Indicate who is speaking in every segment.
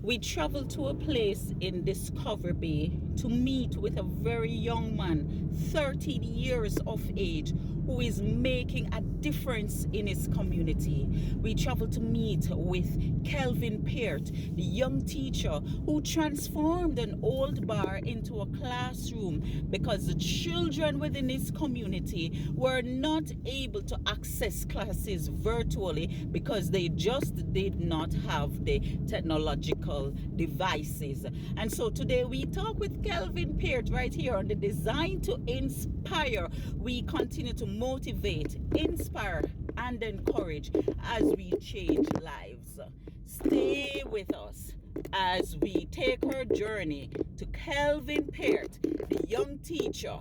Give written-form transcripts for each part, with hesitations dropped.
Speaker 1: We traveled to a place in Discovery Bay to meet with a very young man, 13 years of age, who is making a difference in his community. We traveled to meet with Kelvin Peart, the young teacher who transformed an old bar into a classroom because the children within his community were not able to access classes virtually because they just did not have the technological devices. And so today we talk with Kelvin Peart right here on the Design to Inspire. We continue to motivate, inspire, and encourage as we change lives. Stay with us as we take our journey to Kelvin Peart, the young teacher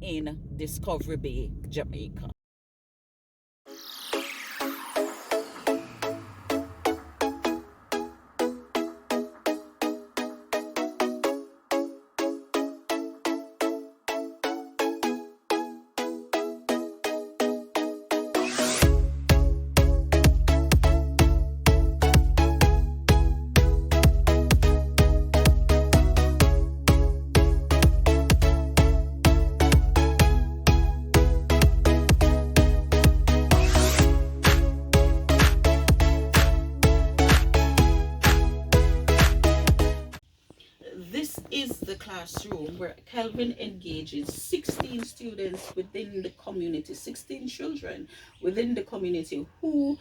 Speaker 1: in Discovery Bay, Jamaica. This is the classroom where Kelvin engages 16 students within the community, 16 children within the community who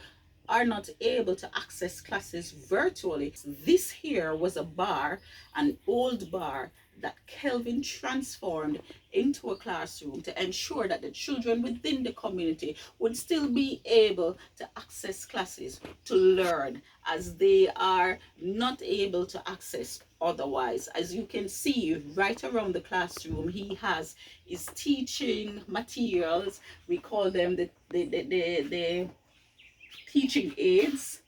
Speaker 1: are not able to access classes virtually. This here was a bar, an old bar that Kelvin transformed into a classroom to ensure that the children within the community would still be able to access classes, to learn, as they are not able to access otherwise. As you can see right around the classroom, he has his teaching materials. We call them the teaching aids,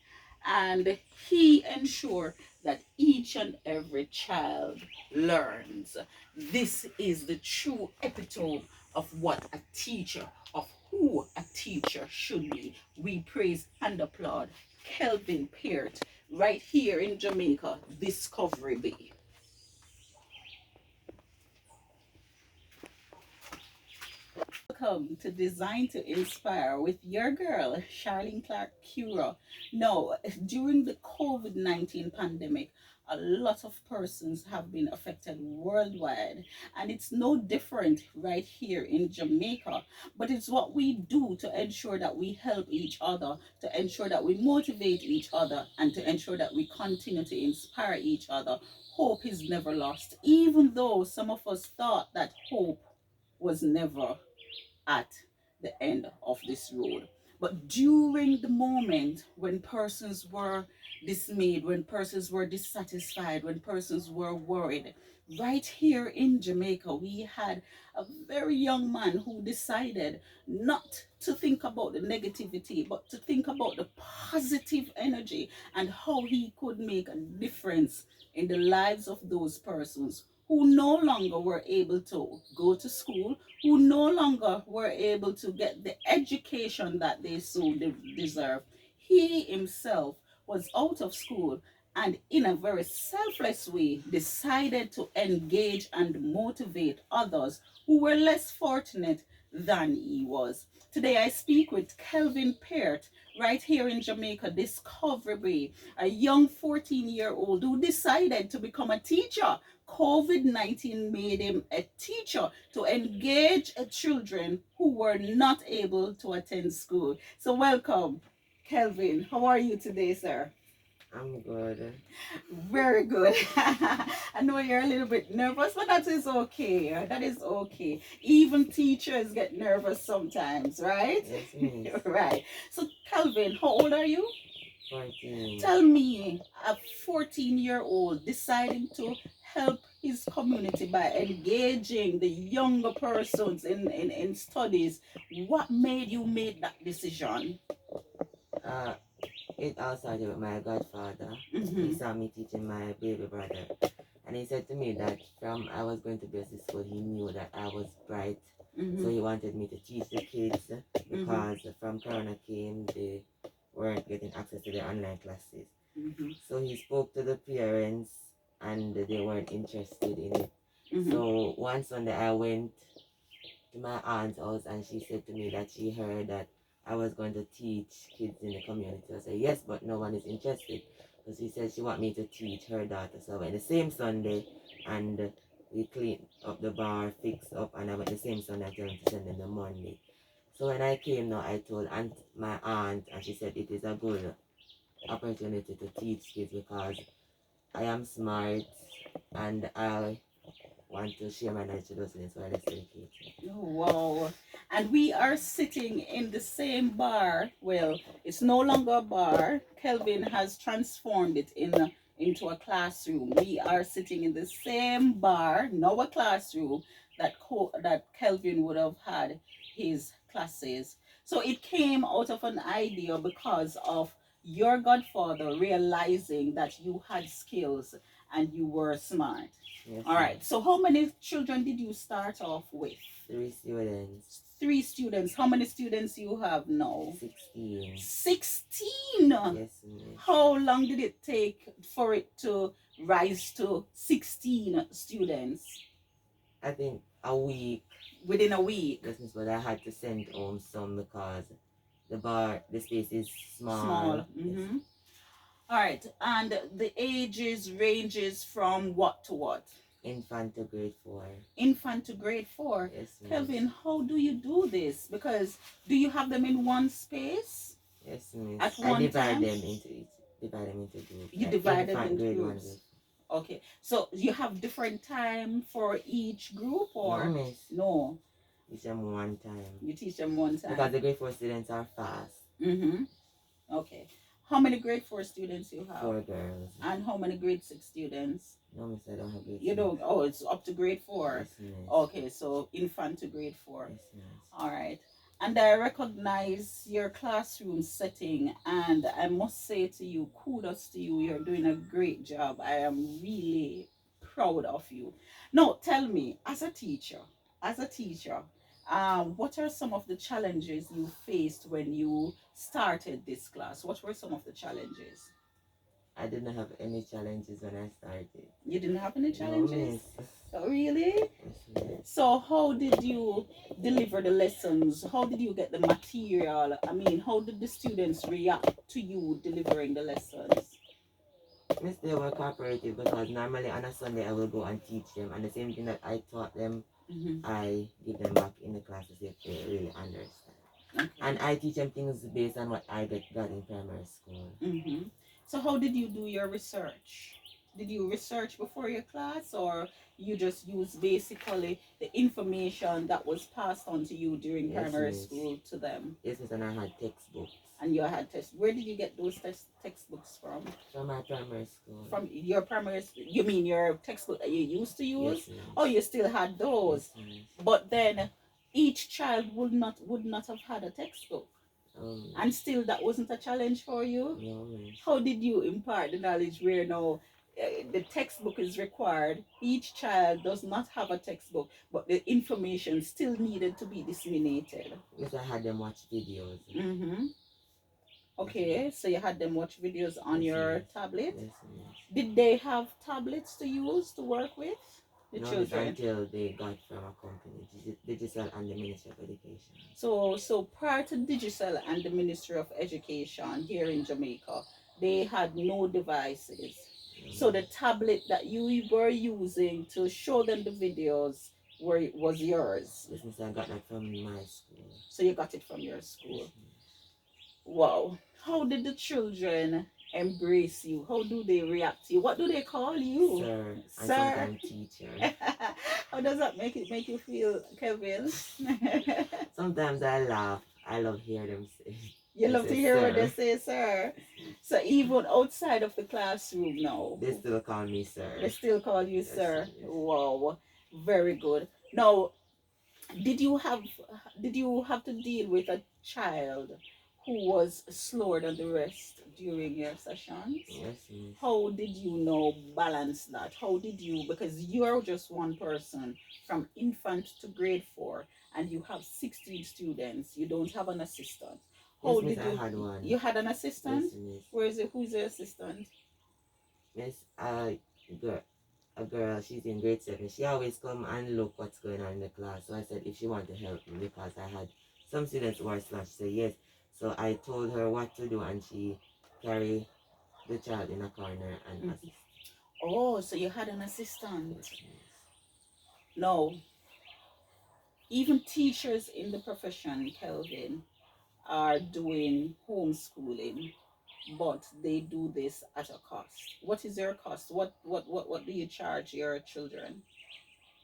Speaker 1: and he ensures that each and every child learns. This is the true epitome of what a teacher, of who a teacher should be. We praise and applaud Kelvin Peart right here in Jamaica, Discovery Bay. Welcome to Design to Inspire with your girl, Charlene Clark Cura. Now, during the COVID-19 pandemic, a lot of persons have been affected worldwide, and it's no different right here in Jamaica. But it's what we do to ensure that we help each other, to ensure that we motivate each other, and to ensure that we continue to inspire each other. Hope is never lost, even though some of us thought that hope was never at the end of this road. But during the moment when persons were dismayed, when persons were dissatisfied, when persons were worried, right here in Jamaica, we had a very young man who decided not to think about the negativity, but to think about the positive energy and how he could make a difference in the lives of those persons who no longer were able to go to school, who no longer were able to get the education that they so deserve. He himself was out of school and in a very selfless way decided to engage and motivate others who were less fortunate than he was. Today I speak with Kelvin Peart right here in Jamaica, Discovery Bay, a young 14-year-old who decided to become a teacher. COVID-19 made him a teacher to engage children who were not able to attend school. So welcome, Kelvin. How are you today, sir?
Speaker 2: I'm good.
Speaker 1: Very good. I know you're a little bit nervous, but that is okay. That is okay. Even teachers get nervous sometimes, right?
Speaker 2: Yes, miss.
Speaker 1: Right. So, Calvin, how old are you?
Speaker 2: 14.
Speaker 1: Tell me, a 14-year-old deciding to help his community by engaging the younger persons in studies, what made you make that decision?
Speaker 2: Uh, it all started with my godfather. He
Speaker 1: Mm-hmm.
Speaker 2: saw me teaching my baby brother. And he said to me that from I was going to BSc school, he knew that I was bright.
Speaker 1: Mm-hmm.
Speaker 2: So he wanted me to teach the kids because from Corona came, they weren't getting access to their online classes.
Speaker 1: Mm-hmm.
Speaker 2: So he spoke to the parents and they weren't interested in it.
Speaker 1: Mm-hmm.
Speaker 2: So one Sunday I went to my aunt's house and she said to me that she heard that I was going to teach kids in the community. I said yes, but no one is interested. So she said she want me to teach her daughter. So I went the same Sunday and we cleaned up the bar, fixed up, and I went the same Sunday. I told them to send them the Monday. So when I came now, I told my aunt, and she said it is a good opportunity to teach kids because I am smart and I want to share my knowledge to those students while they're still kids.
Speaker 1: Oh, wow. And we are sitting in the same bar. Well, it's no longer a bar. Kelvin has transformed it into a classroom. We are sitting in the same bar, now a classroom that Kelvin would have had his classes. So it came out of an idea because of your godfather realizing that you had skills and you were smart.
Speaker 2: Yes,
Speaker 1: All right. So how many children did you start off with?
Speaker 2: 3 students.
Speaker 1: 3 students. How many students you have now?
Speaker 2: 16.
Speaker 1: 16.
Speaker 2: Yes, miss.
Speaker 1: How long did it take for it to rise to 16 students?
Speaker 2: I think a week.
Speaker 1: Within a week.
Speaker 2: Yes, miss, but I had to send home some because the space is small.
Speaker 1: Small.
Speaker 2: Yes.
Speaker 1: Mm-hmm. All right. And the ages ranges from what to what?
Speaker 2: Infant to grade 4.
Speaker 1: Infant to grade 4.
Speaker 2: Yes, miss.
Speaker 1: Kelvin, how do you do this? Because do you have them in one space?
Speaker 2: Yes, miss.
Speaker 1: At
Speaker 2: I
Speaker 1: one
Speaker 2: divide
Speaker 1: time?
Speaker 2: them into groups.
Speaker 1: You
Speaker 2: Like
Speaker 1: divide them
Speaker 2: infant
Speaker 1: into
Speaker 2: grade 1
Speaker 1: groups.
Speaker 2: grade.
Speaker 1: Okay. So you have different time for each group or
Speaker 2: No, miss.
Speaker 1: no?
Speaker 2: Teach them one time.
Speaker 1: You teach them one time.
Speaker 2: Because the grade 4 students are fast.
Speaker 1: Mm-hmm. Okay. How many grade 4 students you have?
Speaker 2: 4 girls.
Speaker 1: And how many grade 6 students?
Speaker 2: No, miss, I don't have grade
Speaker 1: You
Speaker 2: 6.
Speaker 1: don't. Oh, it's up to grade 4.
Speaker 2: Yes, miss.
Speaker 1: Okay, so infant to grade 4.
Speaker 2: Yes, miss.
Speaker 1: All right. And I recognize your classroom setting, and I must say to you, kudos to you. You're doing a great job. I am really proud of you. Now, tell me, as a teacher, what are some of the challenges you faced when you started this class? What were some of the challenges?
Speaker 2: I didn't have any challenges when I started.
Speaker 1: You didn't have any
Speaker 2: No,
Speaker 1: challenges?
Speaker 2: miss.
Speaker 1: Oh, really?
Speaker 2: Yes, miss.
Speaker 1: So how did you deliver the lessons? How did you get the material? I mean, how did the students react to you delivering the lessons?
Speaker 2: Miss, they were cooperative because normally on a Sunday I will go and teach them, and the same thing that I taught them, I give them back in the class to see if they really understand.
Speaker 1: Okay.
Speaker 2: And I teach them things based on what I got in primary school.
Speaker 1: So how did you do your research? Did you research before your class, or you just use basically the information that was passed on to you during
Speaker 2: Yes,
Speaker 1: primary
Speaker 2: miss.
Speaker 1: school to them?
Speaker 2: Yes, miss, and I had textbooks.
Speaker 1: And you had where did you get those textbooks from?
Speaker 2: From my primary school.
Speaker 1: From your primary you mean your textbook that you used to use?
Speaker 2: Yes, miss.
Speaker 1: Oh, you still had those.
Speaker 2: Yes, miss.
Speaker 1: But then each child would not have had a textbook. And still that wasn't a challenge for you?
Speaker 2: No, miss.
Speaker 1: How did you impart the knowledge where now the textbook is required? Each child does not have a textbook, but the information still needed to be disseminated.
Speaker 2: Yes, I had them watch videos.
Speaker 1: Okay, so you had them watch videos on
Speaker 2: Yes,
Speaker 1: your
Speaker 2: miss.
Speaker 1: tablet?
Speaker 2: Yes, miss.
Speaker 1: Did they have tablets to use to work with? The
Speaker 2: No, miss,
Speaker 1: children?
Speaker 2: until they got from a company, Digital and the Ministry of Education.
Speaker 1: So prior to Digital and the Ministry of Education here in Jamaica, they had no devices. So the tablet that you were using to show them the videos was yours.
Speaker 2: Yes, miss, I got that from my school.
Speaker 1: So you got it from your school. Wow. How did the children embrace you? How do they react to you? What do they call you?
Speaker 2: Sir. And
Speaker 1: Sir.
Speaker 2: sometimes teacher.
Speaker 1: How does that make you feel, Kelvin?
Speaker 2: Sometimes I laugh. I love hearing them say.
Speaker 1: You love to hear
Speaker 2: sir.
Speaker 1: what they say, sir. So even outside of the classroom now,
Speaker 2: They still call me sir.
Speaker 1: they still call you
Speaker 2: Yes,
Speaker 1: sir.
Speaker 2: yes.
Speaker 1: Wow, very good. Now, did you have to deal with a child who was slower than the rest during your sessions?
Speaker 2: Yes, miss.
Speaker 1: How did you know balance that? How did you, because you're just one person from infant to grade 4 and you have 16 students, you don't have an assistant. How
Speaker 2: Yes, miss,
Speaker 1: did
Speaker 2: I
Speaker 1: you?
Speaker 2: had one.
Speaker 1: You had an
Speaker 2: Yes,
Speaker 1: assistant?
Speaker 2: miss.
Speaker 1: Where is it? Who's the assistant?
Speaker 2: Miss, girl, a girl, she's in grade 7. She always come and look what's going on in the class. So I said if she want to help me because I had some students who were slash. She said yes. So I told her what to do and she carry the child in a corner and assist.
Speaker 1: Oh, so you had an assistant.
Speaker 2: Yes, miss.
Speaker 1: No, even teachers in the profession, Kelvin, are doing homeschooling, but they do this at a cost. What is your cost? What do you charge your children?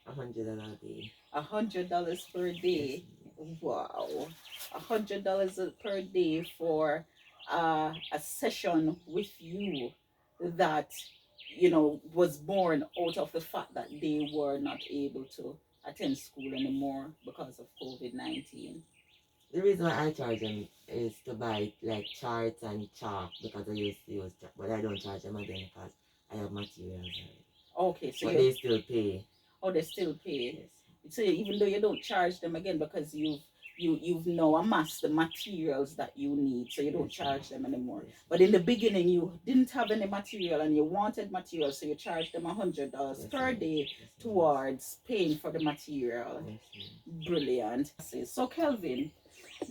Speaker 2: $100 a day.
Speaker 1: $100 per
Speaker 2: Yes,
Speaker 1: day.
Speaker 2: miss.
Speaker 1: Wow, $100 per day for a session with you that was born out of the fact that they were not able to attend school anymore because of COVID-19.
Speaker 2: The reason why I charge them is to buy like charts and chalk because I used to use chalk, but I don't charge them again because I have materials already.
Speaker 1: Okay, so
Speaker 2: But
Speaker 1: you
Speaker 2: they still pay.
Speaker 1: oh, they still pay.
Speaker 2: Yes.
Speaker 1: So even though you don't charge them again because you've now amassed the materials that you need, so you don't
Speaker 2: Yes,
Speaker 1: charge them anymore.
Speaker 2: yes.
Speaker 1: But in the beginning, you didn't have any material and you wanted material, so you charged them $100
Speaker 2: Yes,
Speaker 1: per
Speaker 2: ma'am.
Speaker 1: day
Speaker 2: Yes, ma'am.
Speaker 1: towards paying for the material.
Speaker 2: Yes, ma'am.
Speaker 1: Brilliant. So Kelvin,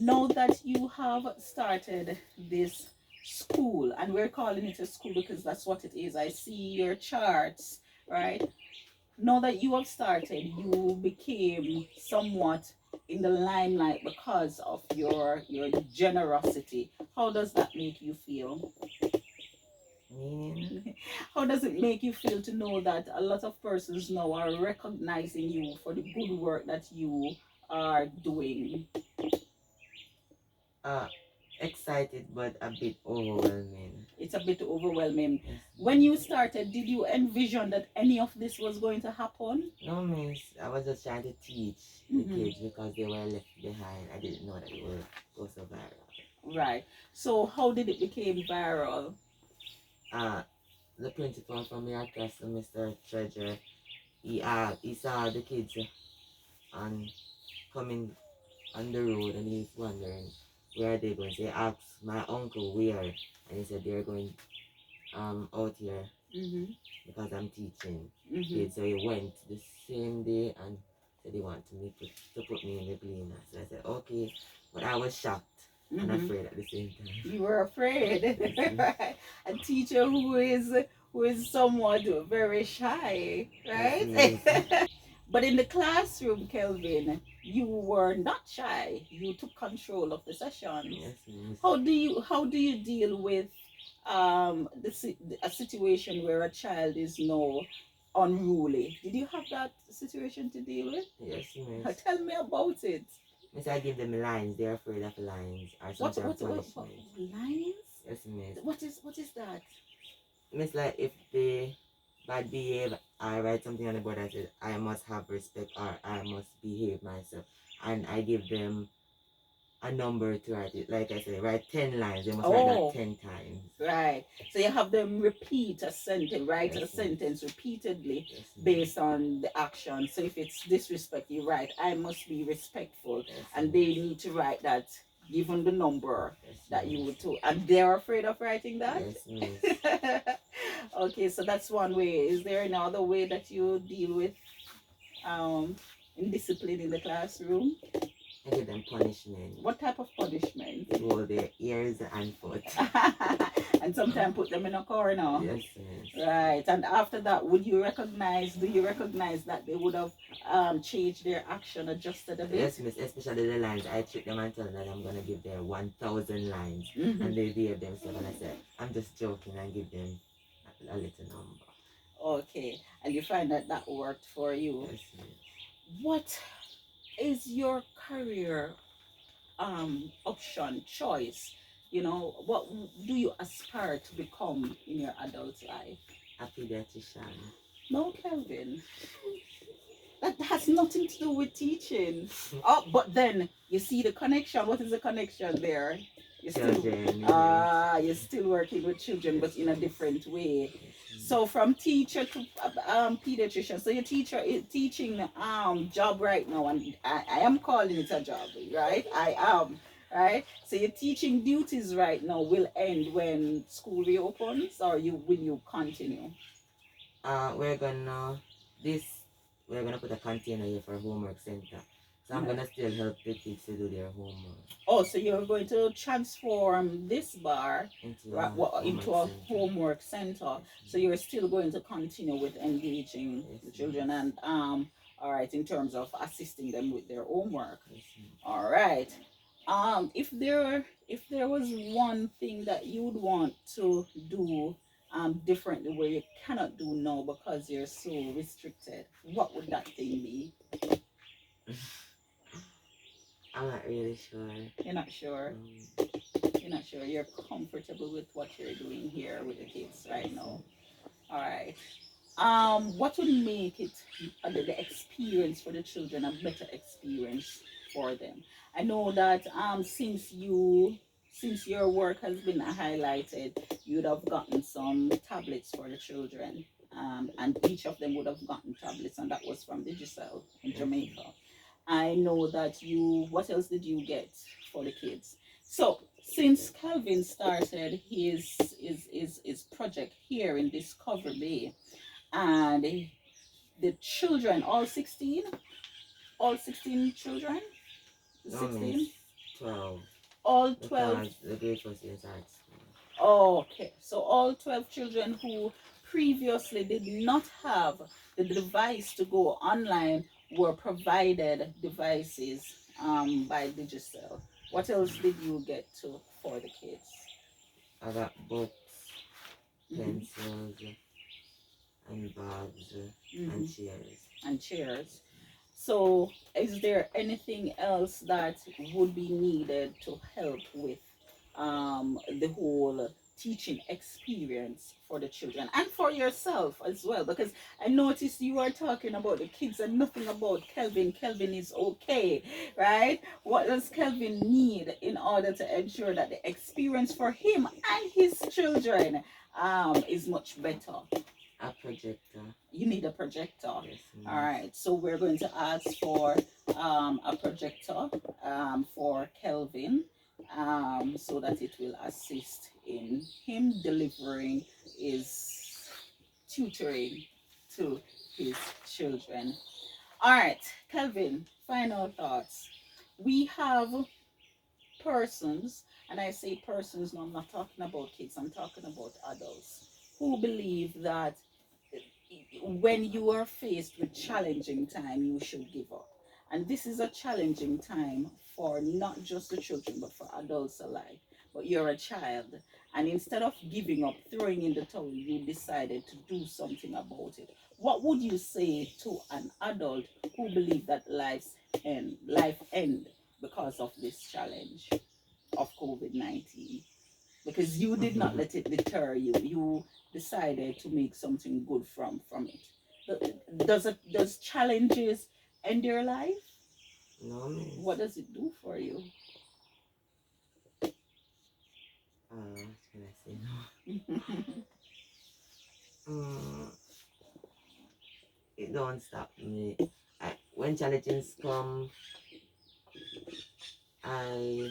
Speaker 1: now that you have started this school, and we're calling it a school because that's what it is. I see your charts, right? Now that you have started, you became somewhat in the limelight because of your generosity. How does that make you feel?
Speaker 2: Meaning?
Speaker 1: How does it make you feel to know that a lot of persons now are recognizing you for the good work that you are doing?
Speaker 2: Uh, Excited but a bit overwhelming.
Speaker 1: It's a bit overwhelming.
Speaker 2: Yes.
Speaker 1: When you started, did you envision that any of this was going to happen?
Speaker 2: No, miss. I was just trying to teach the kids because they were left behind. I didn't know that it would go so viral.
Speaker 1: Right. So how did it become viral?
Speaker 2: The principal from your class, Mr. Treasure, he saw the kids on coming on the road and he's wondering where they going. So he asked my uncle where, and he said they're going out here because I'm teaching kids. So he went the same day and said he wanted to put me in the cleaner. So I said okay, but I was shocked and afraid at the same time.
Speaker 1: You were afraid. A teacher who is somewhat very shy, right?
Speaker 2: Yes,
Speaker 1: But in the classroom, Kelvin, you were not shy. You took control of the sessions.
Speaker 2: yes, yes.
Speaker 1: How do you deal with a situation where a child is now unruly? Did you have that situation to deal with?
Speaker 2: Yes, miss.
Speaker 1: Tell me about it.
Speaker 2: Miss, I give them lines. They're afraid of lines or some sort of punishment.
Speaker 1: Lines?
Speaker 2: Yes, miss.
Speaker 1: What is that?
Speaker 2: Miss, like if they bad behave, I write something on the board that says I must have respect or I must behave myself, and I give them a number to write it. Like I said, write 10 lines. They must write that 10 times.
Speaker 1: Right. So you have them repeat a sentence, write
Speaker 2: Yes,
Speaker 1: a sentence repeatedly
Speaker 2: Yes,
Speaker 1: based on the action. So if it's disrespect, you write, I must be respectful.
Speaker 2: Yes,
Speaker 1: And they need to write that given the number
Speaker 2: Yes,
Speaker 1: that you would do. And they're afraid of writing that?
Speaker 2: Yes, miss.
Speaker 1: Okay, so that's one way. Is there another way that you deal with indiscipline in the classroom?
Speaker 2: I give them punishment.
Speaker 1: What type of punishment?
Speaker 2: Roll their ears and foot.
Speaker 1: And sometimes put them in a corner.
Speaker 2: Yes, miss.
Speaker 1: Right. And after that, do you recognize that they would have changed their action, adjusted a bit?
Speaker 2: Yes, miss. Especially the lines. I trick them and tell them that I'm going to give them 1,000 lines. And they behave themselves. And I said, I'm just joking and give them a little number.
Speaker 1: Okay. And you find that worked for you?
Speaker 2: Yes, miss.
Speaker 1: What is your career option, choice? What do you aspire to become in your adult life?
Speaker 2: A pediatrician.
Speaker 1: No, Kelvin. That has nothing to do with teaching. Oh, but then you see the connection. What is the connection there?
Speaker 2: Children.
Speaker 1: You're still working with children, but in a different way. So from teacher to pediatrician. So your teaching job right now, and I am calling it a job, right? I am. right? So your teaching duties right now will end when school reopens, or will you continue?
Speaker 2: We're gonna this we're gonna put a container here for homework center. So I'm
Speaker 1: Yeah.
Speaker 2: gonna still help the kids to do their homework
Speaker 1: Oh, so you're going to transform this bar
Speaker 2: into
Speaker 1: right,
Speaker 2: a
Speaker 1: into
Speaker 2: homework
Speaker 1: a
Speaker 2: center.
Speaker 1: homework center. So you're still going to continue with engaging
Speaker 2: Yes,
Speaker 1: the children
Speaker 2: miss.
Speaker 1: and all right, in terms of assisting them with their homework.
Speaker 2: Yes, miss.
Speaker 1: All right. If there was one thing that you would want to do differently where you cannot do now because you're so restricted, what would that thing be?
Speaker 2: I'm not really sure.
Speaker 1: You're not sure.
Speaker 2: Um,
Speaker 1: You're not sure. You're comfortable with what you're doing here with the kids right now. All right. What would make it the experience for the children a better experience for them? I know that since your work has been highlighted, you'd have gotten some tablets for the children. And each of them would have gotten tablets, and that was from Digicel in Jamaica. I know that you. What else did you get for the kids? So since Kelvin started his project here in Discover Bay, and the children, all 16 children, the
Speaker 2: no, miss.
Speaker 1: 16,
Speaker 2: 12.
Speaker 1: all 12.
Speaker 2: Because the grade first is at school.
Speaker 1: Okay, so all 12 children who previously did not have the device to go online were provided devices by Digicel. What else did you get to for the kids?
Speaker 2: I got books,
Speaker 1: Mhm.
Speaker 2: pencils, and bags, and
Speaker 1: Mhm.
Speaker 2: chairs.
Speaker 1: And chairs. So, is there anything else that would be needed to help with the whole teaching experience for the children and for yourself as well? Because I noticed you are talking about the kids and nothing about Kelvin. Kelvin is okay, right? What does Kelvin need in order to ensure that the experience for him and his children is much better?
Speaker 2: A projector.
Speaker 1: You need a projector.
Speaker 2: Yes,
Speaker 1: All
Speaker 2: miss.
Speaker 1: right, so we're going to ask for a projector for Kelvin so that it will assist in him delivering his tutoring to his children. All right, Kelvin, final thoughts. We have persons, and I say persons, no, I'm not talking about kids, I'm talking about adults who believe that when you are faced with challenging time, you should give up. And this is a challenging time for not just the children, but for adults alike. But you're a child, and instead of giving up, throwing in the towel, you decided to do something about it. What would you say to an adult who believes that life end because of this challenge of COVID-19? Because you did not let it deter you. You decided to make something good from it. Does challenges end your life?
Speaker 2: No, miss.
Speaker 1: What does it do for you?
Speaker 2: What can I say now? Mm, it don't stop me. When challenges come, I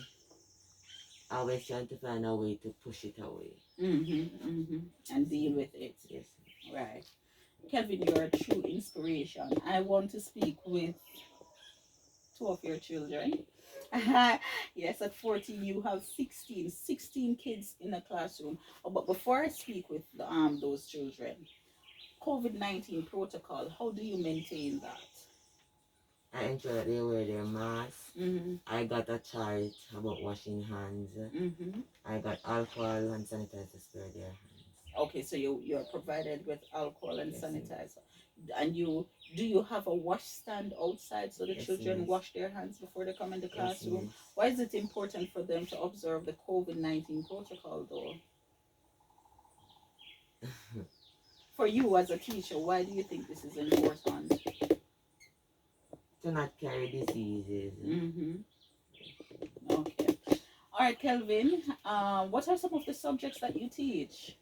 Speaker 2: always trying to find a way to push it away.
Speaker 1: And deal with it.
Speaker 2: Yes.
Speaker 1: Right. Kelvin, you're a true inspiration. I want to speak with two of your children. Yes, at 14, you have 16 kids in a classroom. Oh, but before I speak with those children, COVID-19 protocol, how do you maintain that?
Speaker 2: I ensure that they wear their mask.
Speaker 1: Mm-hmm.
Speaker 2: I got a chart about washing hands.
Speaker 1: Mm-hmm.
Speaker 2: I got alcohol and sanitizer to spray their hands.
Speaker 1: Okay, so you're provided with alcohol and
Speaker 2: Yes,
Speaker 1: sanitizer. And do you have a wash stand outside so the
Speaker 2: yes,
Speaker 1: children
Speaker 2: miss.
Speaker 1: wash their hands before they come in the
Speaker 2: Yes,
Speaker 1: classroom?
Speaker 2: miss.
Speaker 1: Why is it important for them to observe the COVID-19 protocol though? For you as a teacher, why do you think this is important?
Speaker 2: To not carry diseases.
Speaker 1: Mm-hmm. Okay. All right, Kelvin. What are some of the subjects that you teach?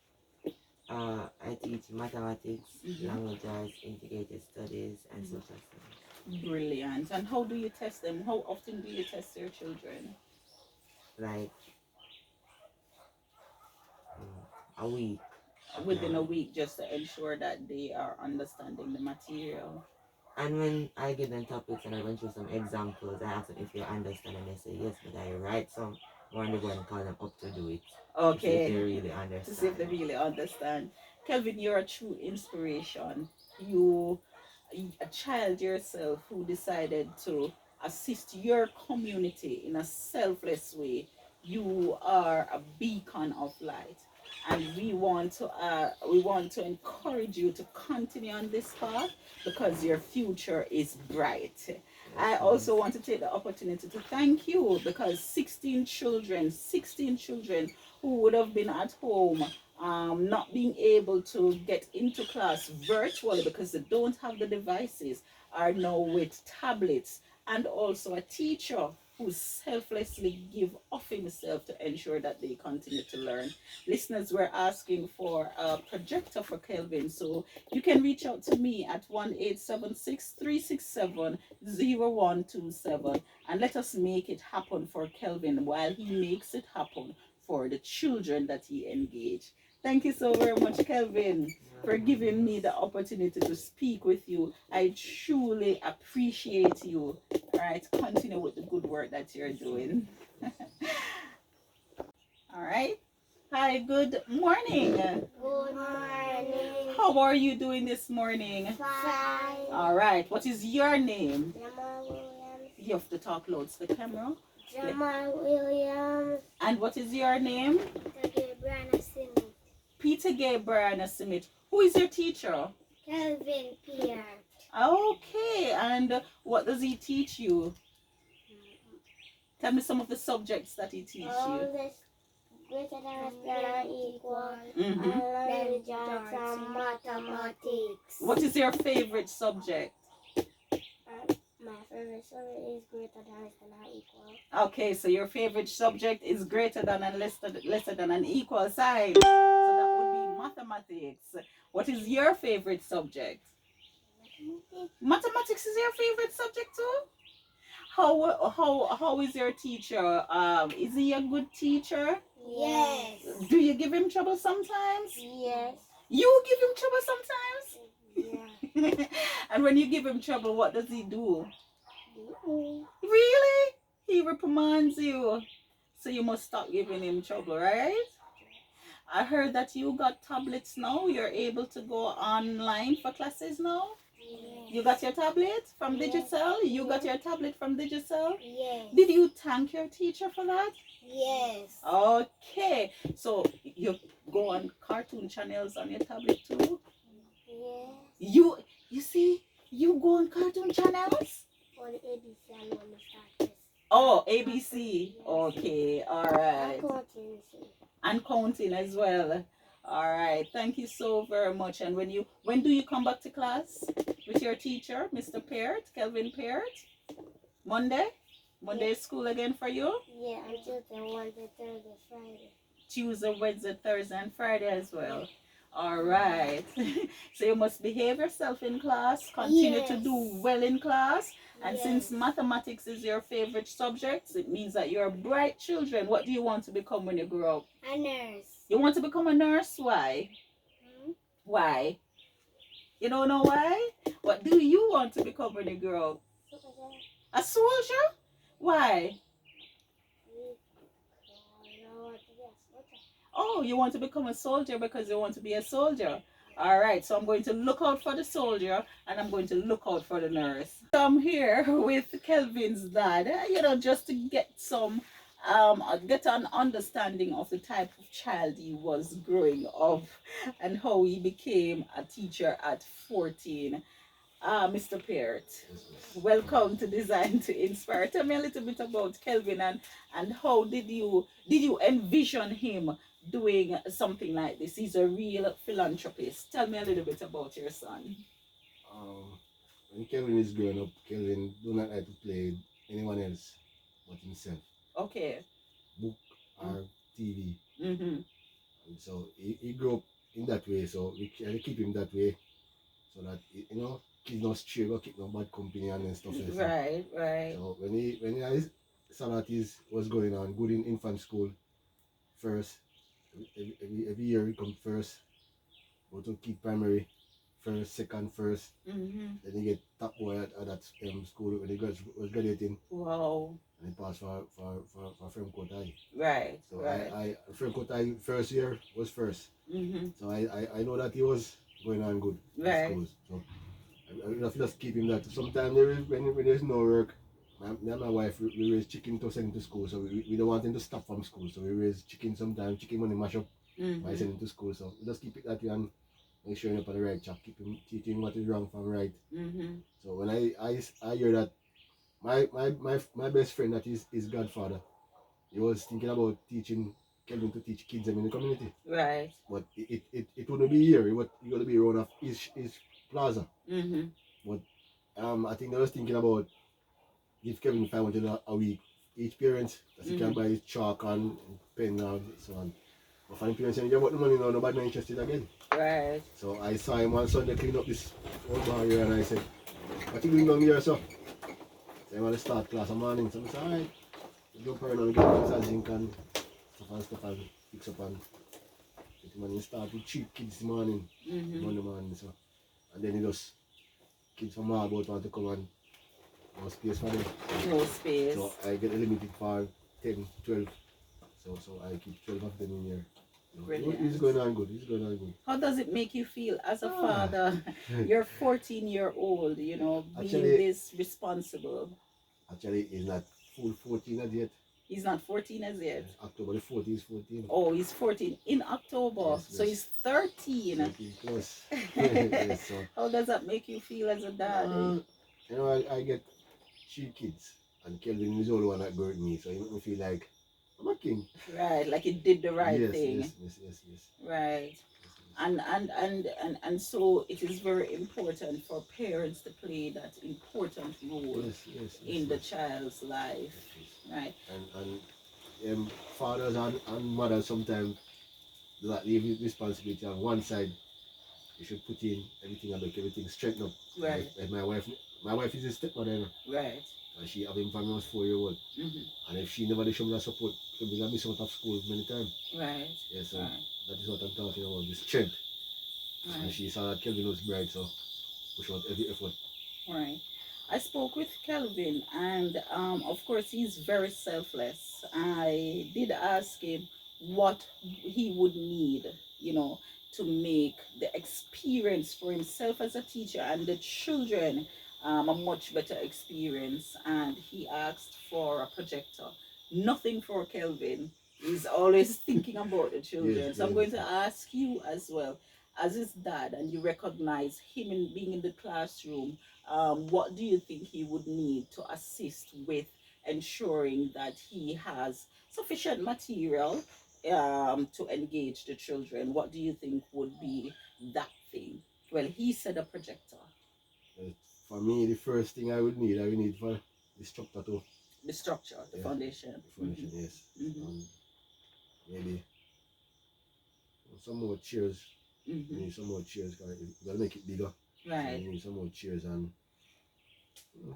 Speaker 2: I teach mathematics,
Speaker 1: Mm-hmm.
Speaker 2: language arts, integrated studies, and social studies.
Speaker 1: Brilliant. And how do you test them? How often do you test your children?
Speaker 2: like a week.
Speaker 1: Within a week, just to ensure that they are understanding the material.
Speaker 2: And when I give them topics and I went through some examples, I ask them if they understand, and they say yes, but I write some more and they go and call them up to do it. To see if they
Speaker 1: Okay,
Speaker 2: really
Speaker 1: to see if they
Speaker 2: understand.
Speaker 1: really understand. Kelvin, you're a true inspiration. You, a child yourself who decided to assist your community in a selfless way. You are a beacon of light, and we want to encourage you to continue on this path because your future is bright. I also want to take the opportunity to thank you because 16 children who would have been at home, not being able to get into class virtually because they don't have the devices, are now with tablets, and also a teacher who selflessly give of himself to ensure that they continue to learn. Listeners, we're asking for a projector for Kelvin, so you can reach out to me at 1-876-367-0127 and let us make it happen for Kelvin while he makes it happen for the children that he engaged. Thank you so very much, Kelvin, for giving me the opportunity to speak with you. I truly appreciate you. All right, continue with the good work that you're doing. All right. Hi, good morning.
Speaker 3: Good morning.
Speaker 1: How are you doing this morning?
Speaker 3: Fine.
Speaker 1: All right. What is your name?
Speaker 3: Jamal Williams.
Speaker 1: You have to talk loud to the camera.
Speaker 3: Jamal Williams.
Speaker 1: And what is your name?
Speaker 3: Gabriel Smith.
Speaker 1: Peter Gabriel Smith. Who is your teacher?
Speaker 3: Kelvin Peart.
Speaker 1: Okay. And what does he teach you? Tell me some of the subjects that he teaches
Speaker 3: All
Speaker 1: you.
Speaker 3: this greater than or equal.
Speaker 1: Mhm.
Speaker 3: Language arts and mathematics.
Speaker 1: What is your favorite subject?
Speaker 3: My favorite subject is greater than or equal.
Speaker 1: Okay, so your favorite subject is greater than and lesser than an equal sign. So that would be mathematics. What is your favorite subject? Mathematics is your favorite subject too? How is your teacher? Is he a good teacher?
Speaker 3: Yes.
Speaker 1: Do you give him trouble sometimes?
Speaker 3: Yes.
Speaker 1: You give him trouble sometimes?
Speaker 3: Yeah.
Speaker 1: And when you give him trouble, what does he do? Really? He reprimands you. So you must stop giving him trouble, right? I heard that you got tablets now. You're able to go online for classes now.
Speaker 3: Yes.
Speaker 1: You got your tablet from
Speaker 3: Yes.
Speaker 1: Digicel? You got your tablet from Digicel?
Speaker 3: Yes.
Speaker 1: Did you thank your teacher for that?
Speaker 3: Yes.
Speaker 1: Okay. So you go on cartoon channels on your tablet too?
Speaker 3: Yes.
Speaker 1: You see, you go on cartoon channels?
Speaker 3: For the ABC and when we start this.
Speaker 1: Oh, ABC. Okay, all right.
Speaker 3: Accountancy.
Speaker 1: And counting as well. All right. Thank you so very much. And when do you come back to class with your teacher, Mr. Peart, Kelvin Peart? Monday? Monday is school again for you?
Speaker 3: Yeah, and Tuesday, Wednesday, Thursday, Friday.
Speaker 1: Tuesday, Wednesday, Thursday, and Friday as well. All right. So you must behave yourself in class, continue to do well in class. And since mathematics is your favorite subject, it means that you're bright children. What do you want to become when you grow up?
Speaker 3: A nurse.
Speaker 1: You want to become a nurse? Why? Why? You don't know why? What do you want to become when you grow up? A soldier? Why? Oh, you want to become a soldier because you want to be a soldier. All right, so I'm going to look out for the soldier and I'm going to look out for the nurse. So I'm here with Kelvin's dad, just to get get an understanding of the type of child he was growing up and how he became a teacher at 14. Mr. Peart, welcome to Design to Inspire. Tell me a little bit about Kelvin and how did you envision him doing something like this? He's a real philanthropist. Tell me a little bit about your son.
Speaker 4: When Kelvin is growing up, Kelvin do not like to play with anyone else but himself.
Speaker 1: Okay.
Speaker 4: Book or TV.
Speaker 1: Mm-hmm.
Speaker 4: And so he grew up in that way, so we try to keep him that way so that kids don't stray or keep no bad company and stuff like that.
Speaker 1: Right.
Speaker 4: So when he Salatis was going on, good in infant school first. Every year he come first. Go to kid primary first, second, first.
Speaker 1: Mm-hmm.
Speaker 4: Then he get top boy at that school when he was graduating.
Speaker 1: Wow.
Speaker 4: And he passed for Fremco High.
Speaker 1: Right.
Speaker 4: So
Speaker 1: Right.
Speaker 4: I Fremco High first year was first.
Speaker 1: Mm-hmm.
Speaker 4: So I know that he was going on good in
Speaker 1: Right.
Speaker 4: schools. So I have to just keep him that. Sometimes there is, when there's no work, me and my wife, we raise chicken to send him to school. So we don't want him to stop from school. So we raise chicken sometimes, chicken money mash up by sending him to school. So we just keep it that way and make sure you're up on the right track. Keep him teaching what is wrong from right.
Speaker 1: Mm-hmm.
Speaker 4: So when I hear that my best friend that is his godfather, he was thinking about teaching Kelvin to teach kids in the community.
Speaker 1: Right.
Speaker 4: But it wouldn't be here. It would be around of his plaza.
Speaker 1: Mm-hmm.
Speaker 4: But I think they was thinking about give Kevin $500 a week each parent, because he can buy his chalk and pen and so on. But for the parents saying, you got the money now, nobody not interested again.
Speaker 1: Right.
Speaker 4: So I saw him one Sunday clean up this old bar here and I said, what you doing down here, sir? So I want to start class in the morning. So I said, alright, jump around and get some zinc and stuff and fix up and get him and start with cheap kids in the morning, Monday morning. So and then he just kids from Marlborough want to come and no space for them.
Speaker 1: No space.
Speaker 4: So I get limited for 10, 12. So I keep 12 of them in here.
Speaker 1: Brilliant.
Speaker 4: He's going on good. He's going on good.
Speaker 1: How does it make you feel as a father? You're 14-year-old, you know, being
Speaker 4: Actually-
Speaker 1: this responsible.
Speaker 4: Actually, he's not full 14 as yet.
Speaker 1: He's not 14 as yet.
Speaker 4: October the 4th, he's 14.
Speaker 1: Oh, he's 14 in October.
Speaker 4: Yes,
Speaker 1: So
Speaker 4: yes.
Speaker 1: he's 13.
Speaker 4: 13 plus. Yes, so,
Speaker 1: How does that make you feel as a dad?
Speaker 4: you know, I get 3 kids. And Kelvin is the only one that birthed me. So he make me feel like I'm a king.
Speaker 1: Right, like it did the right
Speaker 4: yes,
Speaker 1: thing.
Speaker 4: Yes.
Speaker 1: Right. And so it is very important for parents to play that important role
Speaker 4: Yes,
Speaker 1: in the child's life. Right.
Speaker 4: And fathers and mothers sometimes do not leave responsibility on one side. You should put in everything and make everything straighten up.
Speaker 1: Right.
Speaker 4: Like my wife is a stepmother, you know,
Speaker 1: Right.
Speaker 4: and she have him from when I was 4 years old. And if she never show me that support, she will miss out of school many times.
Speaker 1: Right.
Speaker 4: Yeah, so
Speaker 1: Right.
Speaker 4: that is what I'm talking about, the strength. And
Speaker 1: Right.
Speaker 4: she saw that Kelvin was bright, so push out every effort.
Speaker 1: Right. I spoke with Kelvin, and of course, he's very selfless. I did ask him what he would need, you know, to make the experience for himself as a teacher and the children a much better experience. And he asked for a projector. Nothing for Kelvin. He's always thinking about the children.
Speaker 4: Yes,
Speaker 1: so I'm
Speaker 4: yes.
Speaker 1: going to ask you as well, as his dad, and you recognize him in being in the classroom. What do you think he would need to assist with ensuring that he has sufficient material to engage the children? What do you think would be that thing? Well, he said a projector.
Speaker 4: For me, the first thing I would need for the structure too.
Speaker 1: The structure, the foundation.
Speaker 4: The foundation, yes.
Speaker 1: Mhm.
Speaker 4: Maybe some more chairs. We need some more chairs, because you gotta make it bigger. So
Speaker 1: Right.
Speaker 4: we need some more chairs and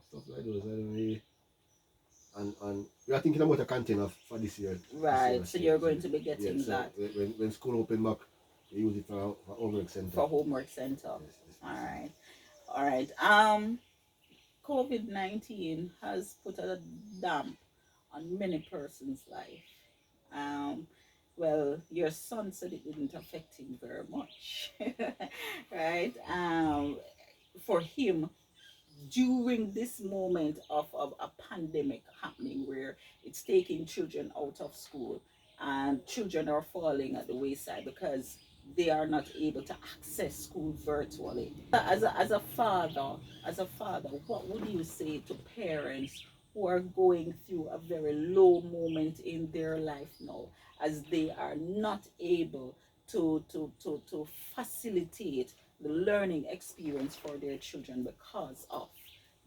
Speaker 4: stuff like those. I don't really. And we are thinking about a container for this year.
Speaker 1: Right. So you're going to be getting
Speaker 4: so
Speaker 1: that
Speaker 4: when school open back, we use it for homework center.
Speaker 1: for homework center.
Speaker 4: Yes.
Speaker 1: All right. COVID-19 has put a damp on many persons' life. Well, your son said it didn't affect him very much, right? For him, during this moment of a pandemic happening where it's taking children out of school and children are falling at the wayside because they are not able to access school virtually. As a father, what would you say to parents who are going through a very low moment in their life now, as they are not able to facilitate the learning experience for their children because of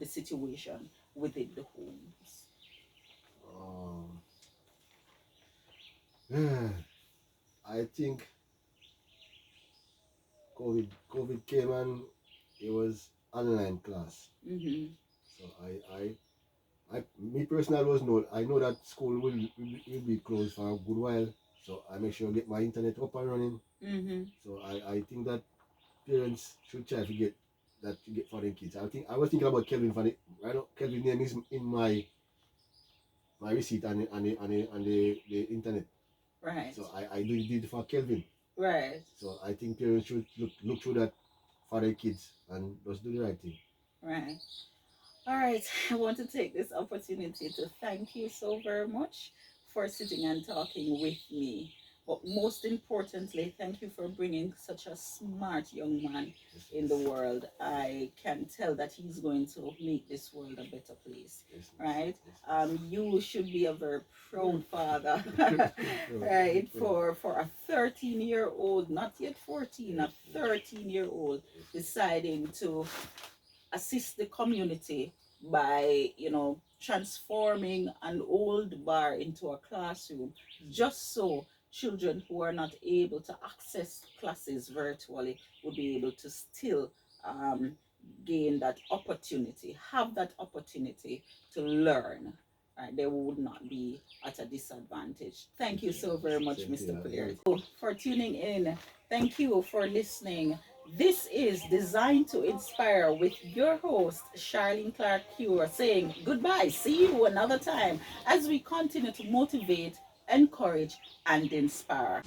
Speaker 1: the situation within the homes?
Speaker 4: I think COVID came and it was online class.
Speaker 1: Mm-hmm.
Speaker 4: So I Me personally I know that school will be closed for a good while, so I make sure I get my internet up and running.
Speaker 1: Mm-hmm.
Speaker 4: So I think that parents should try to get that to get for their kids. I was thinking about Kelvin for the right now. Kelvin name is in my receipt and the internet.
Speaker 1: Right.
Speaker 4: So I did it for Kelvin.
Speaker 1: Right.
Speaker 4: So I think parents should look through that for their kids and just do the right thing.
Speaker 1: Right. All right. I want to take this opportunity to thank you so very much for sitting and talking with me. But most importantly, thank you for bringing such a smart young man
Speaker 4: Yes,
Speaker 1: in the world. I can tell that he's going to make this world a better place,
Speaker 4: yes,
Speaker 1: right?
Speaker 4: yes.
Speaker 1: You should be a very proud father, right?
Speaker 4: Yes.
Speaker 1: For a 13-year-old, not yet 14, a 13-year-old deciding to assist the community by transforming an old bar into a classroom, just so children who are not able to access classes virtually would be able to still um, gain that opportunity, have that opportunity to learn. Right, they would not be at a disadvantage. Thank you so very much, Mr. Peart, for tuning in. Thank you for listening. This is Designed to Inspire with your host, Charlene Clark Cure, saying goodbye. See you another time as we continue to motivate, encourage, and inspire.